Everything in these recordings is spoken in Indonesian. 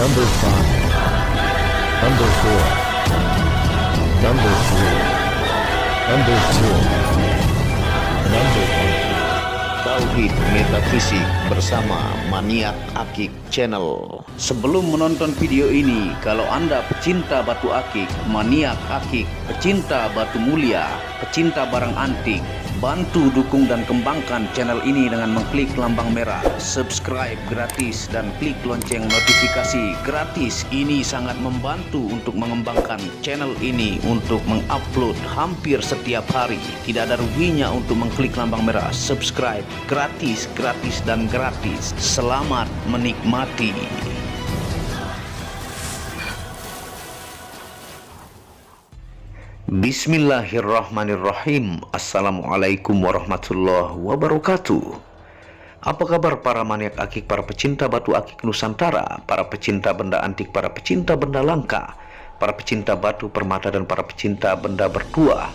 Number 5, Number 4, Number 3, Number 2, Number 1. Tauhid Metafisik bersama Maniak Akik Channel. Sebelum menonton video ini, kalau Anda pecinta batu akik, maniak akik, pecinta batu mulia, pecinta barang antik, bantu dukung dan kembangkan channel ini dengan mengklik lambang merah subscribe gratis dan klik lonceng notifikasi gratis. Ini sangat membantu untuk mengembangkan channel ini untuk mengupload hampir setiap hari. Tidak ada ruginya untuk mengklik lambang merah subscribe, gratis dan gratis. Selamat menikmati. Bismillahirrahmanirrahim. Assalamualaikum warahmatullahi wabarakatuh. Apa kabar para maniak akik, para pecinta batu akik Nusantara, para pecinta benda antik, para pecinta benda langka, para pecinta batu permata, dan para pecinta benda bertuah?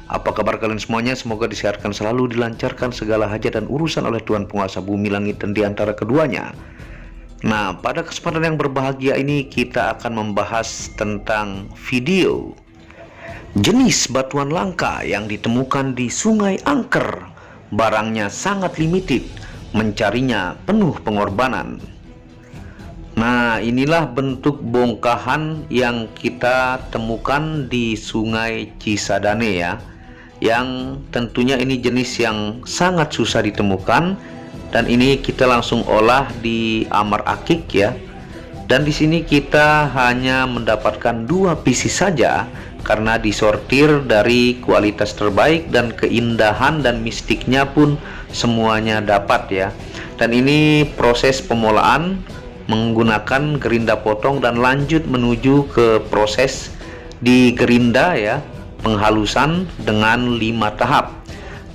Apa kabar kalian semuanya? Semoga disehatkan selalu, dilancarkan segala hajat dan urusan oleh Tuhan penguasa bumi langit dan di antara keduanya. Nah, pada kesempatan yang berbahagia ini kita akan membahas tentang video jenis batuan langka yang ditemukan di Sungai Angker. Barangnya sangat limited, mencarinya penuh pengorbanan. Nah, inilah bentuk bongkahan yang kita temukan di Sungai Cisadane ya. Yang tentunya ini jenis yang sangat susah ditemukan, dan ini kita langsung olah di Amar Akik ya. Dan di sini kita hanya mendapatkan 2 pieces saja, karena disortir dari kualitas terbaik, dan keindahan dan mistiknya pun semuanya dapat ya. Dan ini proses pemolahan menggunakan gerinda potong dan lanjut menuju ke proses di gerinda ya, penghalusan dengan 5 tahap.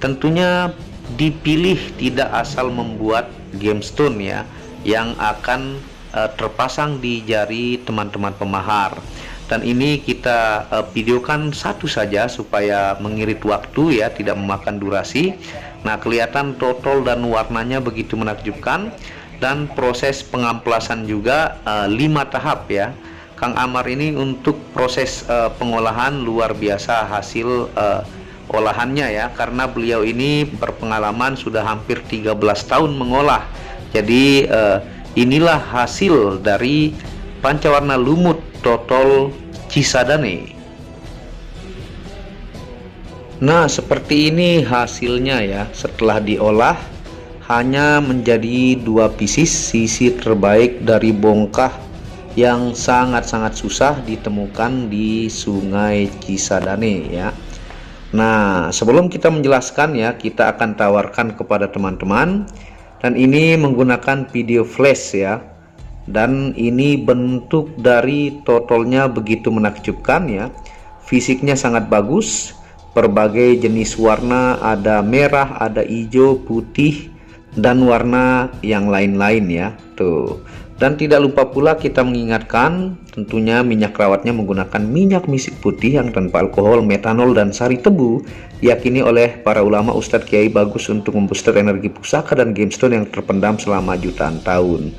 Tentunya dipilih tidak asal membuat gemstone ya, yang akan terpasang di jari teman-teman pemahar. Dan ini kita videokan satu saja supaya mengirit waktu ya, tidak memakan durasi. Nah, kelihatan total dan warnanya begitu menakjubkan, dan proses pengamplasan juga 5 tahap ya. Kang Amar ini untuk proses pengolahan luar biasa hasil olahannya ya, karena beliau ini berpengalaman sudah hampir 13 tahun mengolah. Jadi inilah hasil dari pancawarna lumut Totol Cisadane. Nah, seperti ini hasilnya ya. Setelah diolah hanya menjadi 2 pieces, sisi terbaik dari bongkah yang sangat-sangat susah ditemukan di Sungai Cisadane ya. Nah, sebelum kita menjelaskan ya, kita akan tawarkan kepada teman-teman, dan ini menggunakan video flash ya. Dan ini bentuk dari totalnya begitu menakjubkan ya. Fisiknya sangat bagus, berbagai jenis warna, ada merah, ada hijau, putih, dan warna yang lain-lain ya. Tuh. Dan tidak lupa pula kita mengingatkan, tentunya minyak rawatnya menggunakan minyak misik putih yang tanpa alkohol, metanol, dan sari tebu, diyakini oleh para ulama ustadz kiai bagus untuk membooster energi pusaka dan gemstone yang terpendam selama jutaan tahun.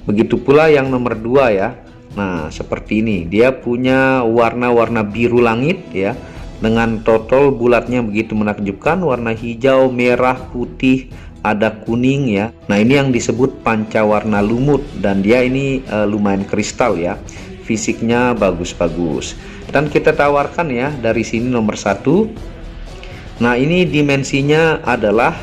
Begitu pula yang nomor 2 ya. Nah, seperti ini, dia punya warna-warna biru langit ya, dengan total bulatnya begitu menakjubkan, warna hijau, merah, putih, ada kuning ya. Nah, ini yang disebut pancawarna lumut, dan dia ini lumayan kristal ya, fisiknya bagus-bagus. Dan kita tawarkan ya dari sini nomor 1. Nah, ini dimensinya adalah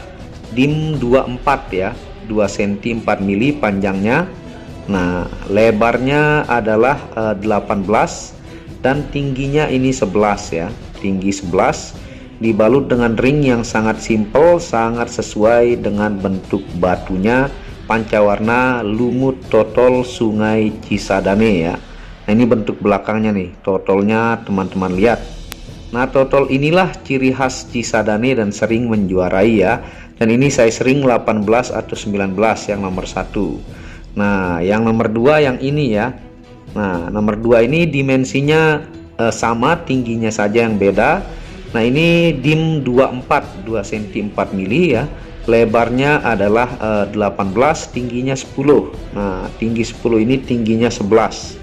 dim 24 ya, 2 cm 4 mm panjangnya. Nah, lebarnya adalah 18, dan tingginya ini 11 ya, tinggi 11, dibalut dengan ring yang sangat simpel, sangat sesuai dengan bentuk batunya, pancawarna lumut Totol Sungai Cisadane ya. Nah, ini bentuk belakangnya nih, totolnya teman-teman lihat. Nah, totol inilah ciri khas Cisadane dan sering menjuarai ya. Dan ini size ring 18 atau 19 yang nomor 1. Nah, yang nomor 2 yang ini ya. Nah, nomor 2 ini dimensinya sama, tingginya saja yang beda. Nah, ini dim 24, 2 cm 4 mm ya. lebarnya adalah 18, tingginya 10. Nah, tinggi 10 ini tingginya 11.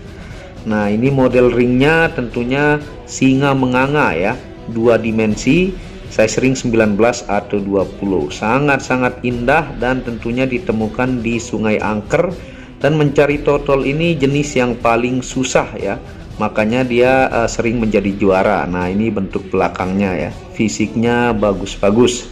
Nah, ini model ringnya tentunya singa menganga ya, 2 dimensi, size ring 19 atau 20. Sangat-sangat indah dan tentunya ditemukan di Sungai Angker, dan mencari totol ini jenis yang paling susah ya. Makanya dia sering menjadi juara. Nah, ini bentuk belakangnya ya. Fisiknya bagus-bagus.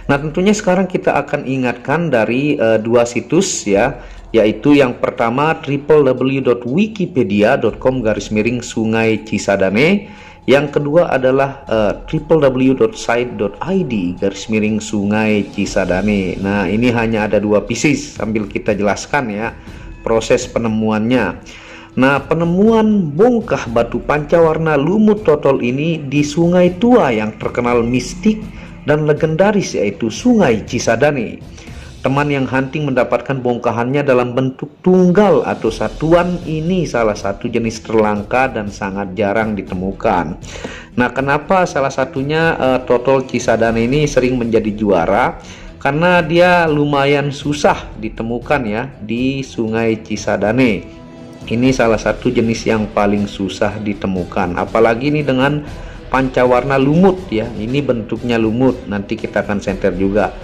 Nah, tentunya sekarang kita akan ingatkan dari dua situs ya, yaitu yang pertama www.wikipedia.com/Sungai Cisadane. Yang kedua adalah www.site.id/Sungai Cisadane. Nah, ini hanya ada 2 pieces, sambil kita jelaskan ya proses penemuannya. Nah, penemuan bongkah batu pancawarna lumut totol ini di sungai tua yang terkenal mistik dan legendaris, yaitu Sungai Cisadane. Teman yang hunting mendapatkan bongkahannya dalam bentuk tunggal atau satuan. Ini salah satu jenis terlangka dan sangat jarang ditemukan. Nah, kenapa salah satunya totol Cisadane ini sering menjadi juara? Karena dia lumayan susah ditemukan ya di Sungai Cisadane. Ini salah satu jenis yang paling susah ditemukan, apalagi ini dengan pancawarna lumut ya. Ini bentuknya lumut, nanti kita akan senter juga.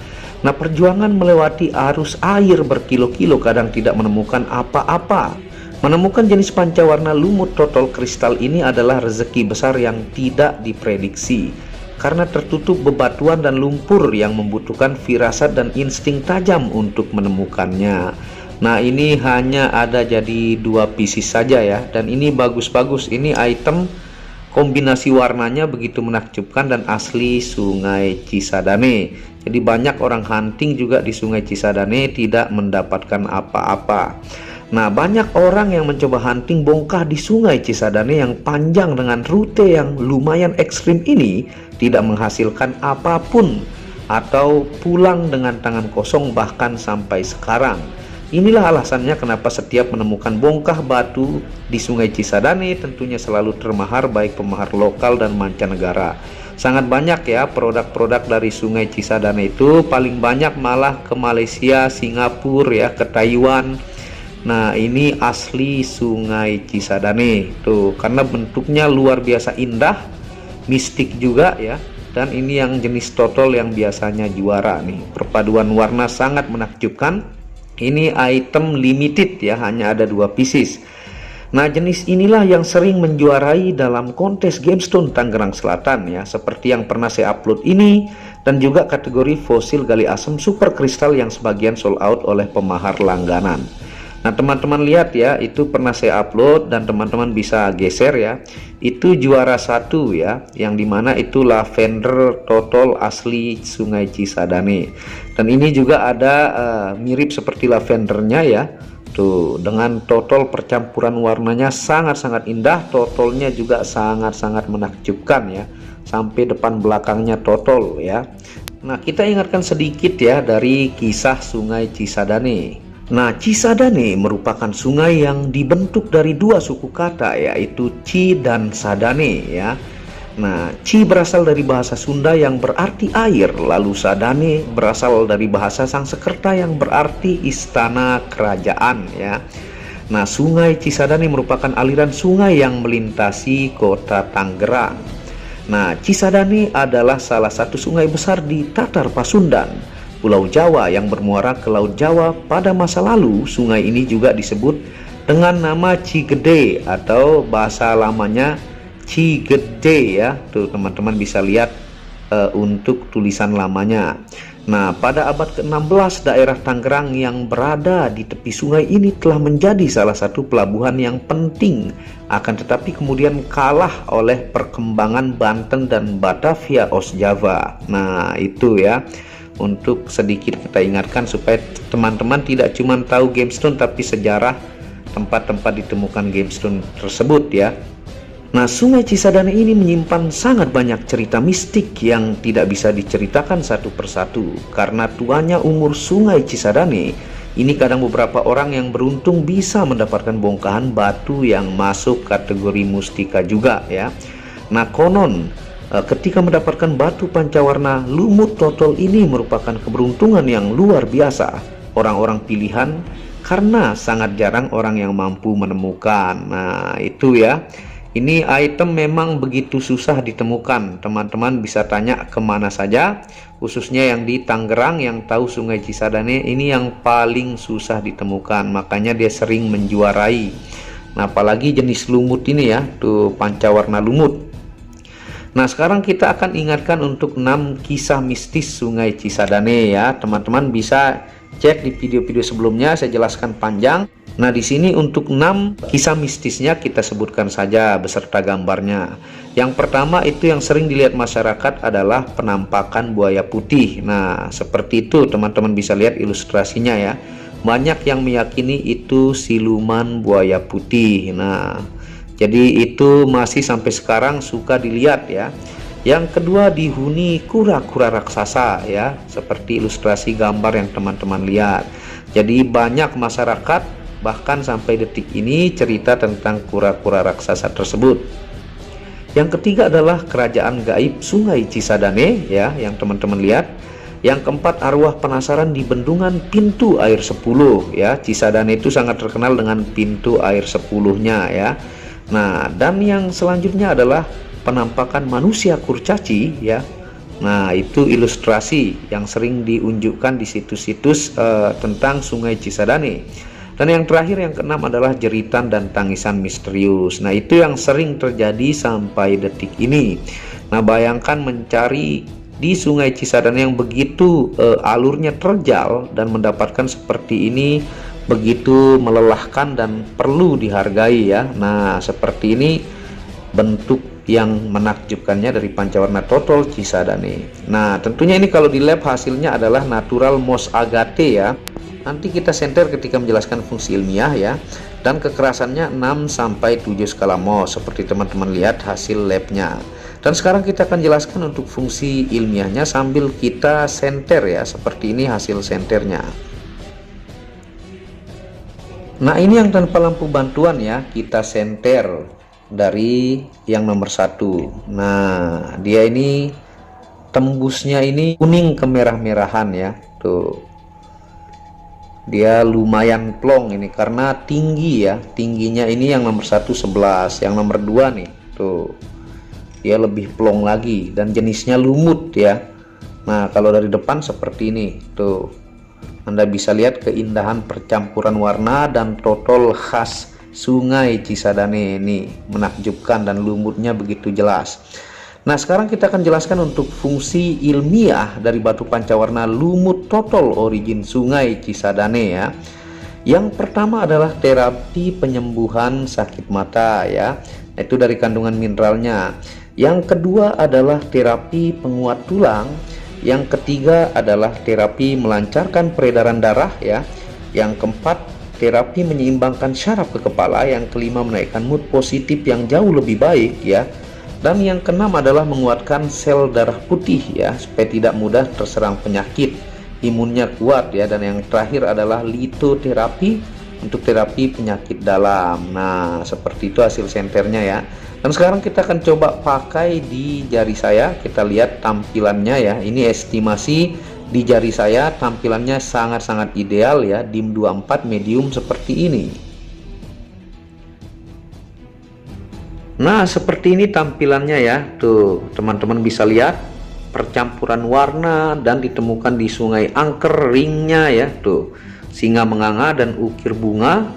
Nah, perjuangan melewati arus air berkilo-kilo kadang tidak menemukan apa-apa. Menemukan jenis pancawarna lumut totol kristal ini adalah rezeki besar yang tidak diprediksi, karena tertutup bebatuan dan lumpur yang membutuhkan firasat dan insting tajam untuk menemukannya. Nah, ini hanya ada jadi 2 pieces saja ya, dan ini bagus-bagus. Ini item kombinasi warnanya begitu menakjubkan dan asli Sungai Cisadane. Jadi banyak orang hunting juga di Sungai Cisadane tidak mendapatkan apa-apa. Nah, banyak orang yang mencoba hunting bongkah di Sungai Cisadane yang panjang dengan rute yang lumayan ekstrim ini tidak menghasilkan apapun atau pulang dengan tangan kosong bahkan sampai sekarang. Inilah alasannya kenapa setiap menemukan bongkah batu di Sungai Cisadane tentunya selalu termahar baik pemahar lokal dan mancanegara. Sangat banyak ya produk-produk dari Sungai Cisadane itu, paling banyak malah ke Malaysia, Singapura ya, ke Taiwan. Nah, ini asli Sungai Cisadane tuh, karena bentuknya luar biasa indah, mistik juga ya. Dan ini yang jenis totol yang biasanya juara nih. Perpaduan warna sangat menakjubkan. Ini item limited ya, hanya ada 2 pieces. Nah, jenis inilah yang sering menjuarai dalam kontes Gemstone Tangerang Selatan ya, seperti yang pernah saya upload ini, dan juga kategori fosil gali asam super kristal yang sebagian sold out oleh pemahar langganan. Nah, teman-teman lihat ya, itu pernah saya upload dan teman-teman bisa geser ya. Itu juara 1 ya, yang dimana itu lavender totol asli Sungai Cisadane. Dan ini juga ada mirip seperti lavendernya ya. Tuh, dengan totol percampuran warnanya sangat-sangat indah, totolnya juga sangat-sangat menakjubkan ya. Sampai depan belakangnya totol ya. Nah, kita ingatkan sedikit ya dari kisah Sungai Cisadane. Nah, Cisadane merupakan sungai yang dibentuk dari 2 suku kata, yaitu Ci dan Sadane ya. Nah, Ci berasal dari bahasa Sunda yang berarti air, lalu Sadane berasal dari bahasa Sangsekerta yang berarti istana kerajaan ya. Nah, Sungai Cisadane merupakan aliran sungai yang melintasi kota Tangerang. Nah, Cisadane adalah salah satu sungai besar di Tatar Pasundan, Pulau Jawa yang bermuara ke Laut Jawa. Pada masa lalu, sungai ini juga disebut dengan nama Cigede atau bahasa lamanya Cigede ya. Tuh, teman-teman bisa lihat untuk tulisan lamanya. Nah, pada abad ke-16 daerah Tangerang yang berada di tepi sungai ini telah menjadi salah satu pelabuhan yang penting, akan tetapi kemudian kalah oleh perkembangan Banten dan Batavia Ostjava. Nah, itu ya, untuk sedikit kita ingatkan supaya teman-teman tidak cuma tahu Gemstone tapi sejarah tempat-tempat ditemukan Gemstone tersebut ya. Nah, Sungai Cisadane ini menyimpan sangat banyak cerita mistik yang tidak bisa diceritakan satu persatu. Karena tuanya umur Sungai Cisadane ini, kadang beberapa orang yang beruntung bisa mendapatkan bongkahan batu yang masuk kategori mustika juga ya. Nah, konon Ketika mendapatkan batu pancawarna lumut total ini merupakan keberuntungan yang luar biasa orang-orang pilihan, karena sangat jarang orang yang mampu menemukan. Nah itu ya, ini item memang begitu susah ditemukan. Teman-teman bisa tanya kemana saja, khususnya yang di Tangerang yang tahu Sungai Cisadane ini yang paling susah ditemukan, makanya dia sering menjuarai. Nah apalagi jenis lumut ini ya, tuh pancawarna lumut. Nah sekarang kita akan ingatkan untuk 6 kisah mistis Sungai Cisadane ya. Teman-teman bisa cek di video-video sebelumnya, saya jelaskan panjang. Nah di sini untuk 6 kisah mistisnya kita sebutkan saja beserta gambarnya. Yang pertama itu yang sering dilihat masyarakat adalah penampakan buaya putih. Nah seperti itu teman-teman bisa lihat ilustrasinya ya. Banyak yang meyakini itu siluman buaya putih. Nah jadi itu masih sampai sekarang suka dilihat ya. Yang kedua dihuni kura-kura raksasa ya, seperti ilustrasi gambar yang teman-teman lihat. Jadi banyak masyarakat bahkan sampai detik ini cerita tentang kura-kura raksasa tersebut. Yang ketiga adalah kerajaan gaib Sungai Cisadane ya, yang teman-teman lihat. Yang keempat arwah penasaran di bendungan pintu air 10 ya. Cisadane itu sangat terkenal dengan pintu air 10-nya ya. Nah dan yang selanjutnya adalah penampakan manusia kurcaci ya. Nah itu ilustrasi yang sering diunjukkan di situs-situs tentang Sungai Cisadane. Dan yang terakhir yang keenam adalah jeritan dan tangisan misterius. Nah itu yang sering terjadi sampai detik ini. Nah bayangkan mencari di Sungai Cisadane yang begitu alurnya terjal dan mendapatkan seperti ini begitu melelahkan dan perlu dihargai ya. Nah seperti ini bentuk yang menakjubkannya dari pancawarna total Cisadane. Nah tentunya ini kalau di lab hasilnya adalah natural moss agate ya. Nanti kita senter ketika menjelaskan fungsi ilmiah ya. Dan kekerasannya 6-7 skala Mohs seperti teman-teman lihat hasil labnya. Dan sekarang kita akan jelaskan untuk fungsi ilmiahnya sambil kita senter ya. Seperti ini hasil senternya. Nah ini yang tanpa lampu bantuan ya, kita senter dari yang nomor 1. Nah dia ini tembusnya ini kuning kemerah-merahan ya, tuh dia lumayan plong ini karena tinggi ya, tingginya ini yang nomor 1 11, yang nomor 2 nih tuh dia lebih plong lagi dan jenisnya lumut ya. Nah kalau dari depan seperti ini tuh, Anda bisa lihat keindahan percampuran warna dan total khas Sungai Cisadane ini menakjubkan dan lumutnya begitu jelas. Nah sekarang kita akan jelaskan untuk fungsi ilmiah dari batu pancawarna lumut total origin Sungai Cisadane ya. Yang pertama adalah terapi penyembuhan sakit mata ya, itu dari kandungan mineralnya. Yang kedua adalah terapi penguat tulang. Yang ketiga adalah terapi melancarkan peredaran darah ya. Yang keempat terapi menyeimbangkan syaraf ke kepala. Yang kelima menaikkan mood positif yang jauh lebih baik ya. Dan yang keenam adalah menguatkan sel darah putih ya, supaya tidak mudah terserang penyakit, imunnya kuat ya. Dan yang terakhir adalah litoterapi untuk terapi penyakit dalam. Nah seperti itu hasil senternya ya. Dan sekarang kita akan coba pakai di jari saya, kita lihat tampilannya ya. Ini estimasi di jari saya, tampilannya sangat-sangat ideal ya, DIM 24 medium seperti ini. Nah seperti ini tampilannya ya, tuh teman-teman bisa lihat percampuran warna dan ditemukan di Sungai Angker ringnya ya, tuh singa menganga dan ukir bunga,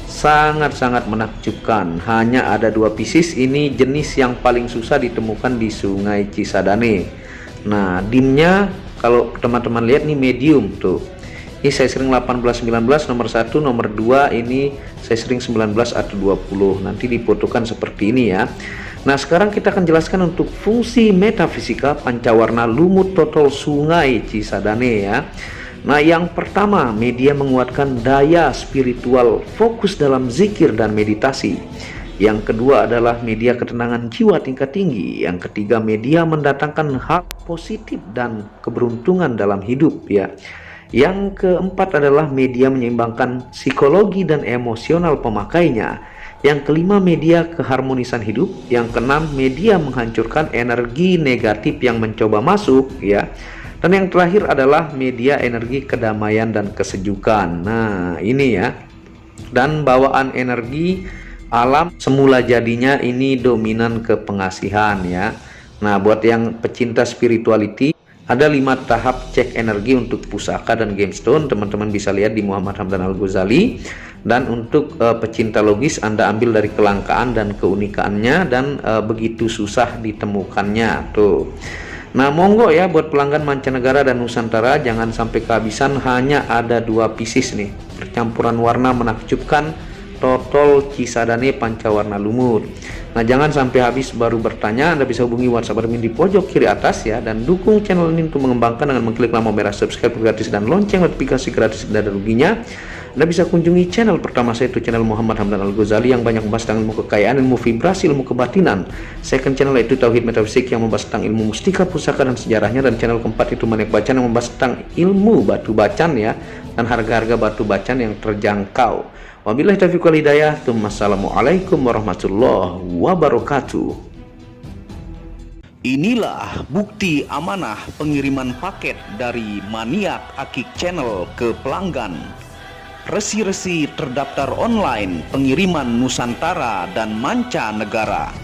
sangat-sangat menakjubkan. Hanya ada 2 pieces, ini jenis yang paling susah ditemukan di Sungai Cisadane. Nah dimnya kalau teman-teman lihat nih medium tuh, ini size ring 18-19 nomor 1, nomor 2 ini size ring 19 atau 20, nanti difotokan seperti ini ya. Nah sekarang kita akan jelaskan untuk fungsi metafisika pancawarna lumut total Sungai Cisadane ya. Nah yang pertama, media menguatkan daya spiritual fokus dalam zikir dan meditasi. Yang kedua adalah media ketenangan jiwa tingkat tinggi. Yang ketiga, media mendatangkan hal positif dan keberuntungan dalam hidup ya. Yang keempat adalah media menyeimbangkan psikologi dan emosional pemakainya. Yang kelima, media keharmonisan hidup. Yang keenam, media menghancurkan energi negatif yang mencoba masuk, ya. Dan yang terakhir adalah media energi kedamaian dan kesejukan. Nah, ini ya. Dan bawaan energi alam semula jadinya ini dominan ke pengasihan, ya. Nah, buat yang pecinta spirituality, ada 5 tahap cek energi untuk pusaka dan gemstone. Teman-teman bisa lihat di Muhammad Hamdan Al-Ghazali. Dan untuk pecinta logis, Anda ambil dari kelangkaan dan keunikannya, dan begitu susah ditemukannya tuh. Nah, monggo ya buat pelanggan mancanegara dan Nusantara, jangan sampai kehabisan. Hanya ada 2 pieces nih, percampuran warna menakjubkan, Totol Cisadane Pancawarna Lumut. Nah, jangan sampai habis baru bertanya. Anda bisa hubungi WhatsApp admin di pojok kiri atas ya, dan dukung channel ini untuk mengembangkan dengan mengklik lampu merah subscribe gratis dan lonceng notifikasi gratis, tidak ada ruginya. Anda bisa kunjungi channel pertama saya, itu channel Muhammad Hamdan Al-Ghazali yang banyak membahas tentang ilmu kekayaan, ilmu vibrasi, ilmu kebatinan. Second channel itu Tauhid Metafisik yang membahas tentang ilmu mustika, pusaka dan sejarahnya. Dan channel keempat itu Maniak Bacan yang membahas tentang ilmu batu bacan ya, dan harga-harga batu bacan yang terjangkau. Wabillahi taufiq wal hidayah. Assalamualaikum warahmatullahi wabarakatuh. Inilah bukti amanah pengiriman paket dari Maniak Akik Channel ke pelanggan. Resi-resi terdaftar online pengiriman Nusantara dan mancanegara.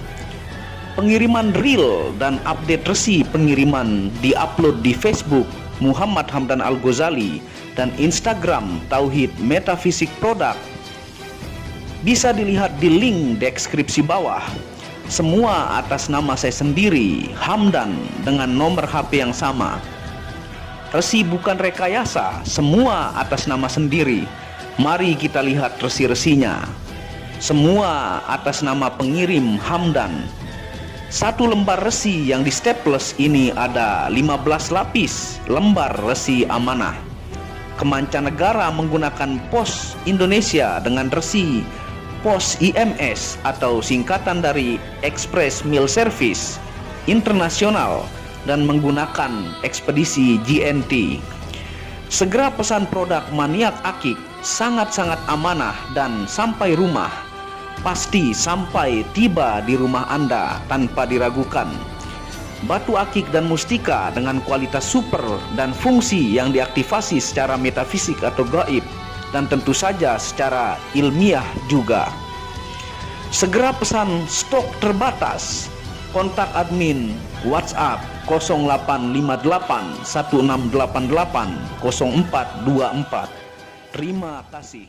Pengiriman real dan update resi pengiriman diupload di Facebook Muhammad Hamdan Al-Ghazali dan Instagram Tauhid Metafisik Produk. Bisa dilihat di link deskripsi bawah. Semua atas nama saya sendiri, Hamdan, dengan nomor HP yang sama. Resi bukan rekayasa, semua atas nama sendiri. Mari kita lihat resi-resinya. Semua atas nama pengirim Hamdan. 1 lembar resi yang di staples ini ada 15 lapis lembar resi amanah. Kemancanegara menggunakan pos Indonesia dengan resi pos IMS atau singkatan dari Express Mail Service Internasional dan menggunakan ekspedisi GNT. Segera pesan produk Maniak Akik, sangat-sangat amanah dan sampai rumah. Pasti sampai tiba di rumah Anda tanpa diragukan. Batu akik dan mustika dengan kualitas super dan fungsi yang diaktifasi secara metafisik atau gaib, dan tentu saja secara ilmiah juga. Segera pesan, stok terbatas. Kontak admin WhatsApp 0858 1688 0424. Terima kasih.